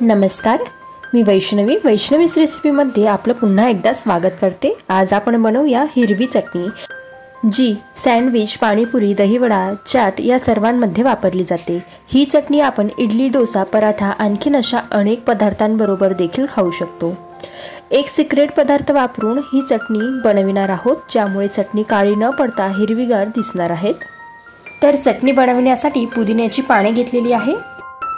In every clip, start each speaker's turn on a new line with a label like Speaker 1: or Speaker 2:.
Speaker 1: नमस्कार, मी वैष्णवीस रेसिपीमध्ये आपलं पुन्हा एकदा स्वागत करते। आज आपण बनवूया हिरवी चटणी, जी सँडविच, पाणीपुरी, दहीवडा, चाट या सर्वांमध्ये वापरली जाते। ही चटणी आपण इडली, डोसा, पराठा आणखीन अशा अनेक पदार्थांबरोबर देखील खाऊ शकतो। एक सिक्रेट पदार्थ वापरून ही चटणी बनविणार आहोत, ज्यामुळे चटणी काळी न पडता हिरवीगार दिसणार आहेत। तर चटणी बनवण्यासाठी पुदिन्याची पाने घेतलेली आहे।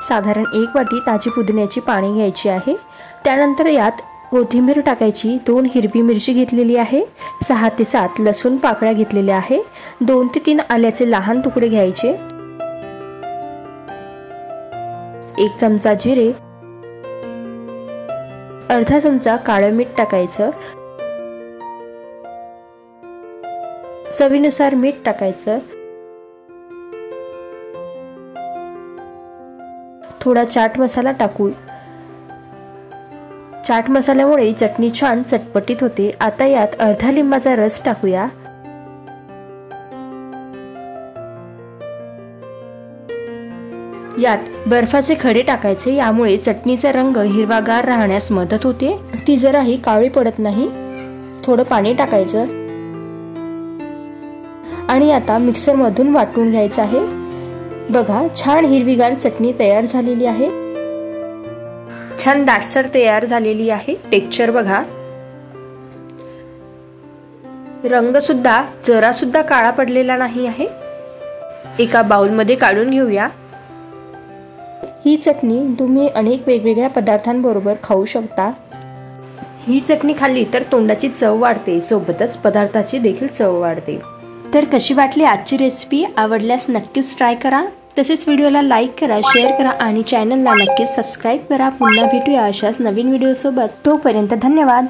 Speaker 1: साधारण 1 वाटी ताजी पुदिन्याची पाने घ्यायची आहे। त्यानंतर यात कोथिंबीर टाकायची, 2 हिरवी मिरची घेतलेली आहे, 6 ते 7 लसूण पाकळ्या घेतलेल्या आहे, 2 ते 3 आल्याचे लहान तुकडे घ्यायचे, 1 चमचा जिरे, अर्धा चमचा काळं मीठ टाकायचं, चवीनुसार मीठ टाकायचं, थोडा चाट मसाला टाकू। चाट मसाल्यामुळे चटणी छान चटपटीत होते। आता यात अर्धा लिंबाचा रस टाकूया। यात बर्फाचे खडे टाकायचे, यामुळे चटणीचा रंग हिरवागार राहण्यास मदत होते, ती जराही काळी पडत नाही। थोडं पाणी टाकायचं आणि आता मिक्सर मधून वाटून घ्यायचं आहे। बघा, छान हिरवीगार चटणी तयार झालेली आहे, छान दाटसर तयार झालेली आहे। टेक्स्चर बघा, रंग सुद्धा जरा सुद्धा काळा पडलेला नाही आहे। एका बाउल मध्ये काढून घेऊया। ही चटणी तुम्ही अनेक वेगवेगळ्या पदार्थांबरोबर खाऊ शकता। ही चटणी खाल्ली तर तोंडाची चव वाढते, सोबतच पदार्थाची देखील चव वाढते। तर कशी वाटली आजची रेसिपी? आवडल्यास नक्कीच ट्राय करा। तसेच व्हिडिओला लाईक करा, शेअर करा आणि चॅनलला नक्कीच सबस्क्राईब करा। पुन्हा भेटूया अशाच नवीन व्हिडिओ सोबत। तोपर्यंत धन्यवाद।